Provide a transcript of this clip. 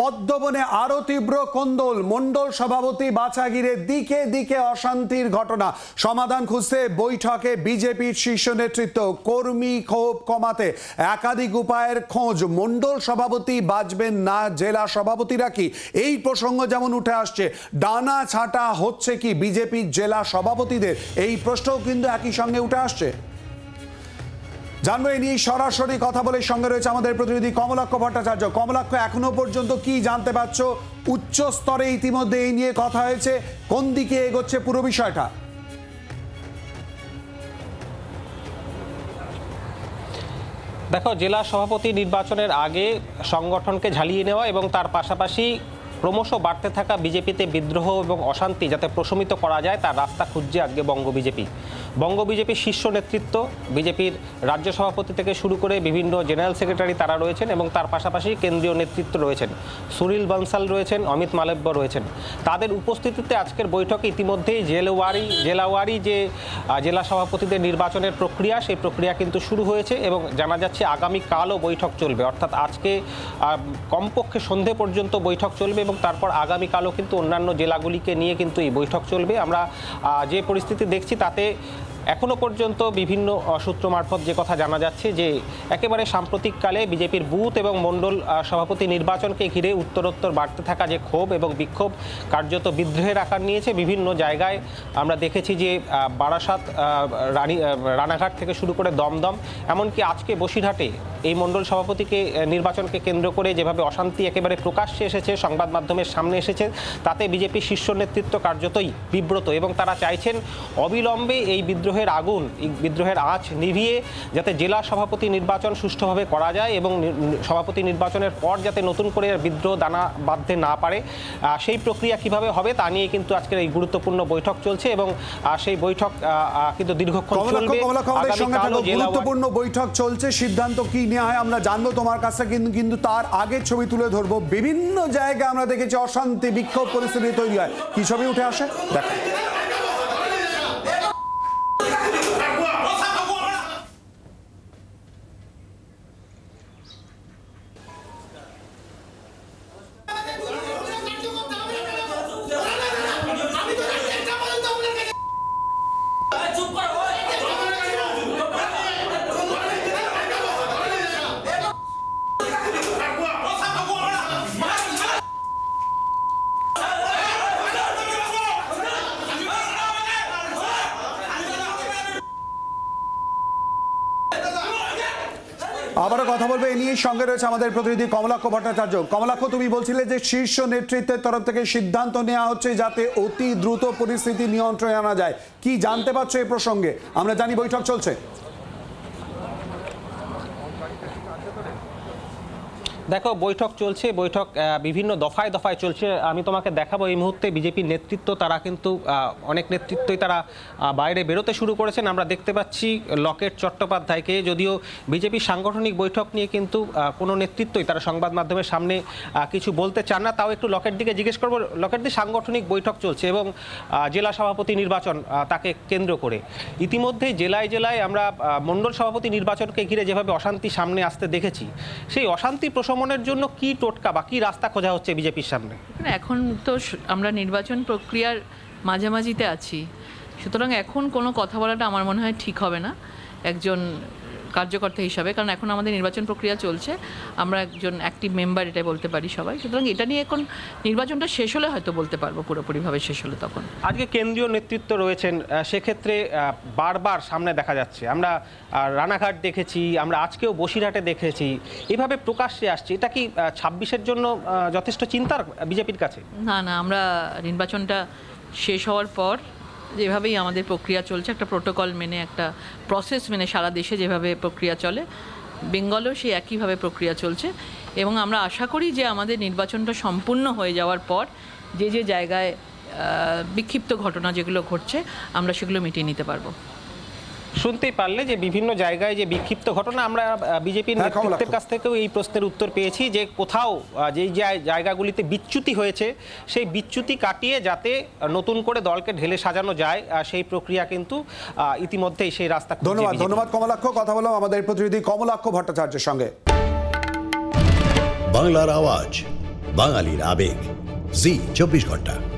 পদ্মবনে আরো তীব্র কোন্দল। মণ্ডল সভাপতি বাছা ঘিরে দিকে দিকে অশান্তির ঘটনা। সমাধান খুঁজতে বৈঠকে বিজেপির শীর্ষ নেতৃত্ব। কর্মী ক্ষোভ কমাতে একাধিক উপায়ের খোঁজ। মণ্ডল সভাপতি বাঁচবেন না, জেলা সভাপতিরা কি? এই প্রসঙ্গ যেমন উঠে আসছে, ডানা ছাঁটা হচ্ছে কি বিজেপির জেলা সভাপতিদের? এই প্রশ্নও কিন্তু একই সঙ্গে উঠে আসছে। জানবো এই নিয়ে সরাসরি কথা বলে সঙ্গে রয়েছে আমাদের প্রতিনিধি কমলাক্ষ ভট্টাচার্য। কমলাক্ষ, এখনো পর্যন্ত কি জানতে পারছো? উচ্চ স্তরে ইতিমধ্যে এই নিয়ে কথা হয়েছে, কোন দিকে এগোচ্ছে পুরো বিষয়টা? দেখো, জেলা সভাপতি নির্বাচনের আগে সংগঠনকে ঝালিয়ে নেওয়া এবং তার পাশাপাশি ক্রমশ বাড়তে থাকা বিজেপিতে বিদ্রোহ এবং অশান্তি যাতে প্রশমিত করা যায় তার রাস্তা খুঁজছে আজকে বঙ্গ বিজেপির শীর্ষ নেতৃত্ব। বিজেপির রাজ্য সভাপতি থেকে শুরু করে বিভিন্ন জেনারেল সেক্রেটারি তারা রয়েছেন এবং তার পাশাপাশি কেন্দ্রীয় নেতৃত্ব রয়েছেন। সুনীল বনসাল রয়েছেন, অমিত মালব্য রয়েছেন। তাদের উপস্থিতিতে আজকের বৈঠকে ইতিমধ্যেই জেলাওয়ারি যে জেলা সভাপতিদের নির্বাচনের প্রক্রিয়া, সেই প্রক্রিয়া কিন্তু শুরু হয়েছে এবং জানা যাচ্ছে আগামীকালও বৈঠক চলবে। অর্থাৎ আজকে কমপক্ষে সন্ধে পর্যন্ত বৈঠক চলবে এবং তারপর আগামীকালও কিন্তু অন্যান্য জেলাগুলিকে নিয়ে কিন্তু এই বৈঠক চলবে। আমরা যে পরিস্থিতি দেখছি তাতে এখনো পর্যন্ত বিভিন্ন সূত্র মারফত যে কথা জানা যাচ্ছে যে একেবারে সাম্প্রতিককালে বিজেপির বুথ এবং মণ্ডল সভাপতি নির্বাচনকে ঘিরে উত্তরোত্তর বাড়তে থাকা যে ক্ষোভ এবং বিক্ষোভ কার্যত বিদ্রোহের আকার নিয়েছে। বিভিন্ন জায়গায় আমরা দেখেছি যে বারাসাত, রানাঘাট থেকে শুরু করে দমদম, এমনকি আজকে বসিরহাটে এই মণ্ডল সভাপতিকে নির্বাচনকে কেন্দ্র করে যেভাবে অশান্তি একেবারে প্রকাশ্যে এসেছে, সংবাদ মাধ্যমের সামনে এসেছে, তাতে বিজেপির শীর্ষ নেতৃত্ব কার্যতই বিব্রত এবং তারা চাইছেন অবিলম্বে এই বিদ্রোহের আঁচ নিভিয়ে যাতে জেলা সভাপতি নির্বাচন সুষ্ঠুভাবে করা যায় এবং সভাপতি নির্বাচনের পর যাতে নতুন করে বিদ্রোহ দানা বাঁধতে না পারে, সেই প্রক্রিয়া কিভাবে হবে তা নিয়ে কিন্তু আজকের এই গুরুত্বপূর্ণ বৈঠক চলছে এবং সেই বৈঠক কিন্তু দীর্ঘক্ষণ চলবে। গুরুত্বপূর্ণ বৈঠক চলছে, সিদ্ধান্ত কি নেওয়া হয় আমরা জানবো তোমার কাছে, কিন্তু তার আগে ছবি তুলে ধরবো। বিভিন্ন জায়গায় আমরা দেখেছি অশান্তি, বিক্ষোভ পরিস্থিতি তৈরি হয়। কি ছবি উঠে আসে দেখো। আবারও কথা বলবো এই নিয়ে, সঙ্গে রয়েছে আমাদের প্রতিনিধি কমলাক্ষ ভট্টাচার্য। কমলাক্ষ, তুমি বলছিলে যে শীর্ষ নেতৃত্বের তরফ থেকে সিদ্ধান্ত নেওয়া হচ্ছে যাতে অতি দ্রুত পরিস্থিতি নিয়ন্ত্রণে আনা যায়। কি জানতে পারছো এই প্রসঙ্গে? আমরা জানি বৈঠক চলছে। দেখো, বৈঠক চলছে, বৈঠক বিভিন্ন দফায় দফায় চলছে। আমি তোমাকে দেখাবো এই মুহূর্তে বিজেপির নেতৃত্ব, তারা কিন্তু অনেক নেতৃত্বই তারা বাইরে বেরোতে শুরু করেছেন। আমরা দেখতে পাচ্ছি লকেট চট্টোপাধ্যায়কে। যদিও বিজেপির সাংগঠনিক বৈঠক নিয়ে কিন্তু কোনো নেতৃত্বই তারা সংবাদ মাধ্যমের সামনে কিছু বলতে চান না, তাও একটু লকেট দিকে জিজ্ঞেস করবো। লকেট দিয়ে সাংগঠনিক বৈঠক চলছে এবং জেলা সভাপতি নির্বাচন তাকে কেন্দ্র করে ইতিমধ্যে জেলায় আমরা মণ্ডল সভাপতি নির্বাচনকে ঘিরে যেভাবে অশান্তি সামনে আসতে দেখেছি, সেই অশান্তি প্রশমনের জন্য কি টোটকা বা কি রাস্তা খোঁজা হচ্ছে বিজেপির সামনে? এখন তো আমরা নির্বাচন প্রক্রিয়ার মাঝামাঝিতে আছি, সুতরাং এখন কোনো কথা বলাটা আমার মনে হয় ঠিক হবে না একজন কার্যকর্তা হিসাবে, কারণ এখন আমাদের নির্বাচন প্রক্রিয়া চলছে, আমরা একজন অ্যাক্টিভ মেম্বার এটা বলতে পারি সবাই। সুতরাং এটা নিয়ে এখন নির্বাচনটা শেষ হলে হয়তো বলতে পারবো, পুরোপুরিভাবে শেষ হলে তখন। আজকে কেন্দ্রীয় নেতৃত্ব রয়েছেন, সেক্ষেত্রে বারবার সামনে দেখা যাচ্ছে, আমরা রানাঘাট দেখেছি, আমরা আজকেও বসিরহাটে দেখেছি, এভাবে প্রকাশ্যে আসছে। এটা কি 26-এর জন্য যথেষ্ট চিন্তার বিজেপির কাছে? না, আমরা নির্বাচনটা শেষ হওয়ার পর যেভাবেই আমাদের প্রক্রিয়া চলছে, একটা প্রোটোকল মেনে, একটা প্রসেস মেনে সারা দেশে যেভাবে প্রক্রিয়া চলে, বেঙ্গলেও সেই একইভাবে প্রক্রিয়া চলছে এবং আমরা আশা করি যে আমাদের নির্বাচনটা সম্পূর্ণ হয়ে যাওয়ার পর যে জায়গায় বিক্ষিপ্ত ঘটনা যেগুলো ঘটছে আমরা সেগুলো মিটিয়ে নিতে পারবো। শুনতেই পারলে যে বিভিন্ন জায়গায় যে বিক্ষিপ্ত ঘটনা, আমরা বিজেপির নেতৃত্বের কাছ থেকেও এই প্রশ্নের উত্তর পেয়েছি যে কোথাও যেই জায়গাগুলিতে বিচ্যুতি হয়েছে সেই বিচ্যুতি কাটিয়ে যাতে নতুন করে দলকে ঢেলে সাজানো যায়, সেই প্রক্রিয়া কিন্তু ইতিমধ্যেই সেই রাস্তা। ধন্যবাদ কমলাক্ষ। কথা বললাম আমাদের প্রতিনিধি কমলাক্ষ ভট্টাচার্যের সঙ্গে। বাংলার আওয়াজ, বাঙালির আবেগ জি 24 ঘন্টা।